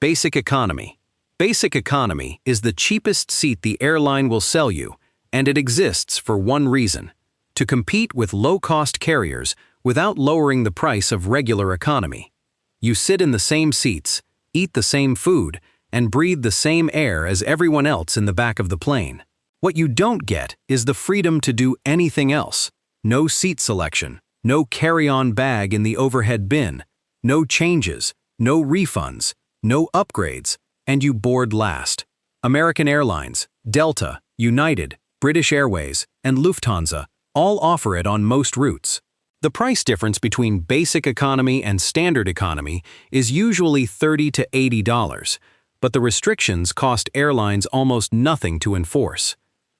Basic economy. Basic economy is the cheapest seat the airline will sell you, and it exists for one reason: to compete with low-cost carriers without lowering the price of regular economy. You sit in the same seats, eat the same food, and breathe the same air as everyone else in the back of the plane. What you don't get is the freedom to do anything else. No seat selection, no carry-on bag in the overhead bin, no changes, no refunds, no upgrades, and you board last. American Airlines, Delta, United, British Airways, and Lufthansa all offer it on most routes. The price difference between basic economy and standard economy is usually $30 to $80, but the restrictions cost airlines almost nothing to enforce.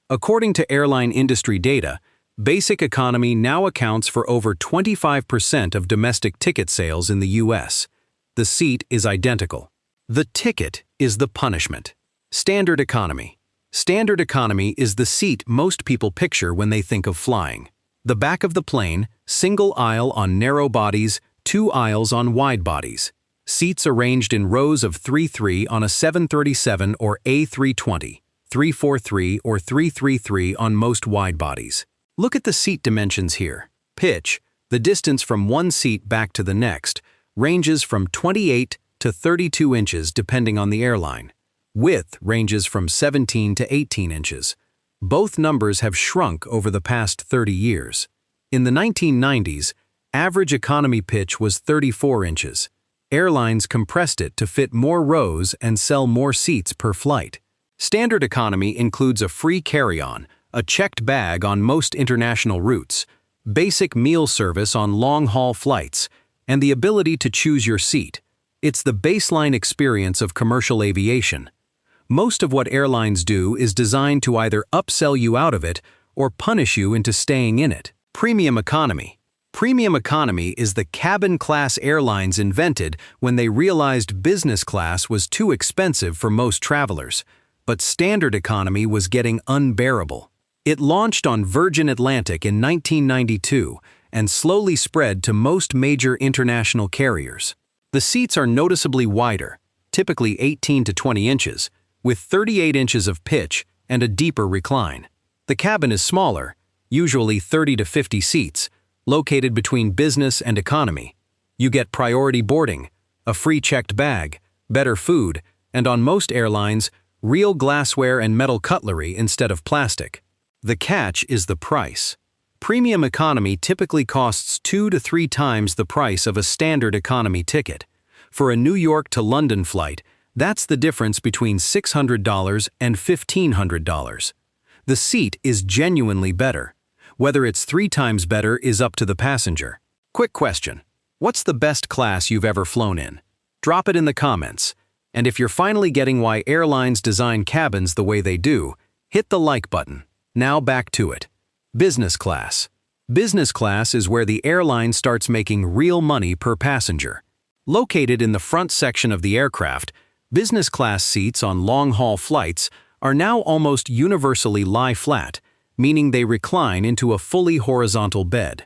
According to airline industry data, basic economy now accounts for over 25% of domestic ticket sales in the U.S. The seat is identical. The ticket is the punishment. Standard economy. Standard economy is the seat most people picture when they think of flying. The back of the plane, single aisle on narrow bodies, two aisles on wide bodies. Seats arranged in rows of 3-3 on a 737 or A320, 343 or 333 on most wide bodies. Look at the seat dimensions here. Pitch, the distance from one seat back to the next, ranges from 28 to 32 inches depending on the airline. Width ranges from 17 to 18 inches. Both numbers have shrunk over the past 30 years. In the 1990s, average economy pitch was 34 inches. Airlines compressed it to fit more rows and sell more seats per flight. Standard economy includes a free carry-on, a checked bag on most international routes, basic meal service on long-haul flights, and the ability to choose your seat. It's the baseline experience of commercial aviation. Most of what airlines do is designed to either upsell you out of it or punish you into staying in it. Premium economy. Premium economy is the cabin class airlines invented when they realized business class was too expensive for most travelers, but standard economy was getting unbearable. It launched on Virgin Atlantic in 1992 and slowly spread to most major international carriers. The seats are noticeably wider, typically 18 to 20 inches, with 38 inches of pitch and a deeper recline. The cabin is smaller, usually 30 to 50 seats, located between business and economy. You get priority boarding, a free checked bag, better food, and on most airlines, real glassware and metal cutlery instead of plastic. The catch is the price. Premium economy typically costs 2 to 3 times the price of a standard economy ticket. For a New York to London flight, that's the difference between $600 and $1,500. The seat is genuinely better. Whether it's 3 times better is up to the passenger. Quick question: what's the best class you've ever flown in? Drop it in the comments. And if you're finally getting why airlines design cabins the way they do, hit the like button. Now back to it. Business class. Business class is where the airline starts making real money per passenger. Located in the front section of the aircraft, business class seats on long-haul flights are now almost universally lie-flat, meaning they recline into a fully horizontal bed.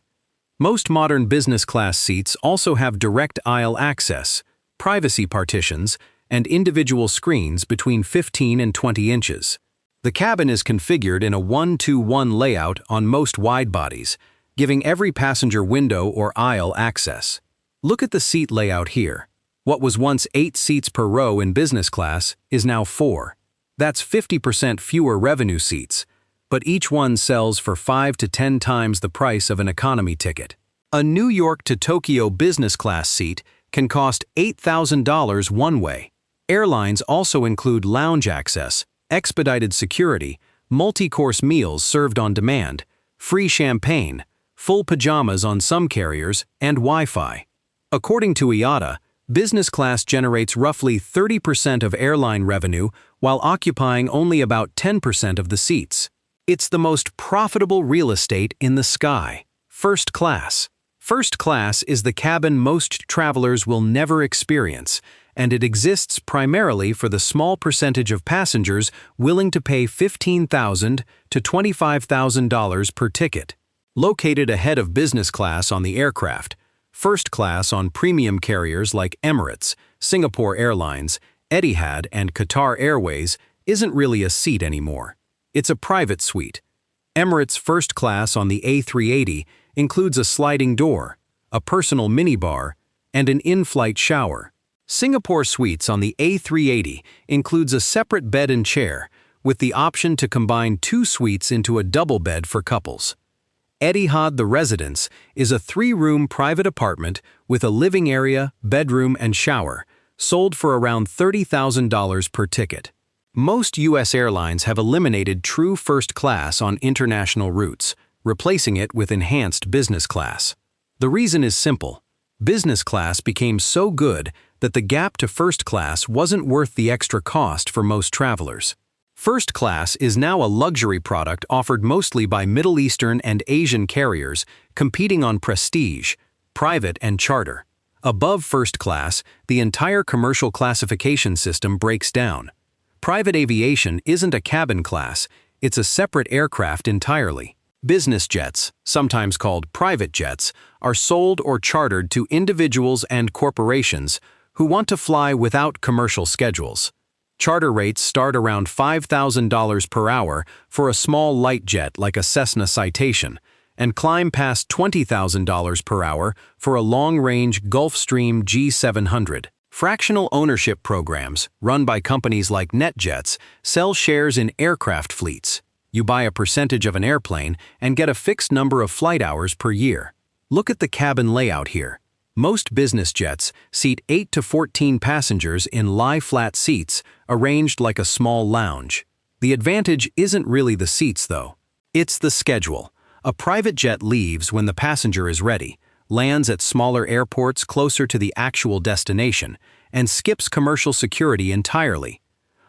Most modern business class seats also have direct aisle access, privacy partitions, and individual screens between 15 and 20 inches. The cabin is configured in a 1-2-1 layout on most wide bodies, giving every passenger window or aisle access. Look at the seat layout here. What was once 8 seats per row in business class is now 4. That's 50% fewer revenue seats, but each one sells for 5 to 10 times the price of an economy ticket. A New York to Tokyo business class seat can cost $8,000 one way. Airlines also include lounge access, expedited security, multi-course meals served on demand, free champagne, full pajamas on some carriers, and Wi-Fi. According to IATA, business class generates roughly 30% of airline revenue while occupying only about 10% of the seats. It's the most profitable real estate in the sky. First class. First class is the cabin most travelers will never experience, and it exists primarily for the small percentage of passengers willing to pay $15,000 to $25,000 per ticket. Located ahead of business class on the aircraft, first class on premium carriers like Emirates, Singapore Airlines, Etihad and Qatar Airways isn't really a seat anymore. It's a private suite. Emirates First Class on the A380 includes a sliding door, a personal minibar, and an in-flight shower. Singapore Suites on the A380 includes a separate bed and chair, with the option to combine 2 suites into a double bed for couples. Etihad The Residence is a 3-room private apartment with a living area, bedroom, and shower, sold for around $30,000 per ticket. Most U.S. airlines have eliminated true first class on international routes, replacing it with enhanced business class. The reason is simple. Business class became so good that the gap to first class wasn't worth the extra cost for most travelers. First class is now a luxury product offered mostly by Middle Eastern and Asian carriers competing on prestige, private, and charter. Above first class, the entire commercial classification system breaks down. Private aviation isn't a cabin class, it's a separate aircraft entirely. Business jets, sometimes called private jets, are sold or chartered to individuals and corporations who want to fly without commercial schedules. Charter rates start around $5,000 per hour for a small light jet like a Cessna Citation, and climb past $20,000 per hour for a long-range Gulfstream G700. Fractional ownership programs, run by companies like NetJets, sell shares in aircraft fleets. You buy a percentage of an airplane and get a fixed number of flight hours per year. Look at the cabin layout here. Most business jets seat 8 to 14 passengers in lie-flat seats arranged like a small lounge. The advantage isn't really the seats, though. It's the schedule. A private jet leaves when the passenger is ready, lands at smaller airports closer to the actual destination, and skips commercial security entirely.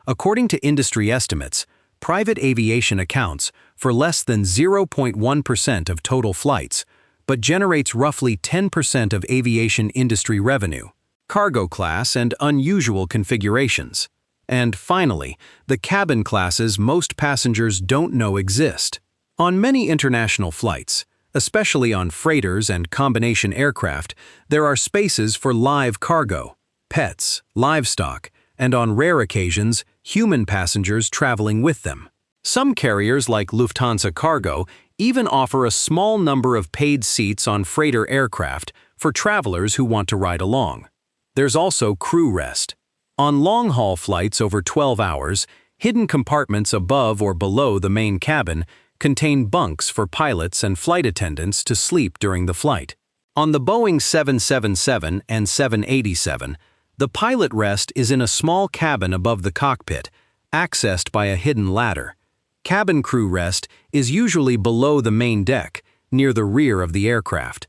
According to industry estimates, private aviation accounts for less than 0.1% of total flights, but generates roughly 10% of aviation industry revenue. Cargo class and unusual configurations. And finally, the cabin classes most passengers don't know exist. On many international flights, especially on freighters and combination aircraft, there are spaces for live cargo, pets, livestock, and on rare occasions, human passengers traveling with them. Some carriers like Lufthansa Cargo even offer a small number of paid seats on freighter aircraft for travelers who want to ride along. There's also crew rest. On long-haul flights over 12 hours, hidden compartments above or below the main cabin contain bunks for pilots and flight attendants to sleep during the flight. On the Boeing 777 and 787, the pilot rest is in a small cabin above the cockpit, accessed by a hidden ladder. Cabin crew rest is usually below the main deck, near the rear of the aircraft.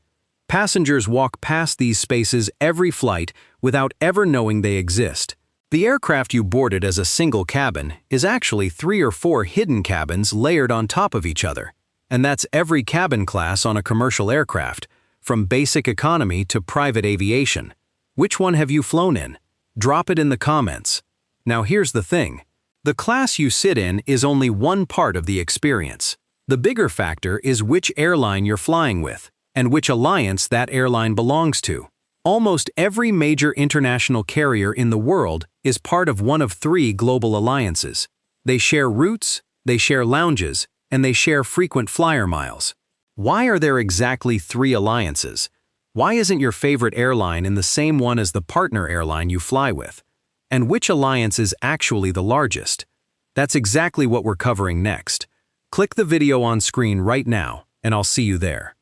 Passengers walk past these spaces every flight without ever knowing they exist. The aircraft you boarded as a single cabin is actually 3 or 4 hidden cabins layered on top of each other. And that's every cabin class on a commercial aircraft, from basic economy to private aviation. Which one have you flown in? Drop it in the comments. Now here's the thing. The class you sit in is only one part of the experience. The bigger factor is which airline you're flying with, and which alliance that airline belongs to. Almost every major international carrier in the world is part of one of 3 global alliances. They share routes, they share lounges, and they share frequent flyer miles. Why are there exactly 3 alliances? Why isn't your favorite airline in the same one as the partner airline you fly with? And which alliance is actually the largest? That's exactly what we're covering next. Click the video on screen right now, and I'll see you there.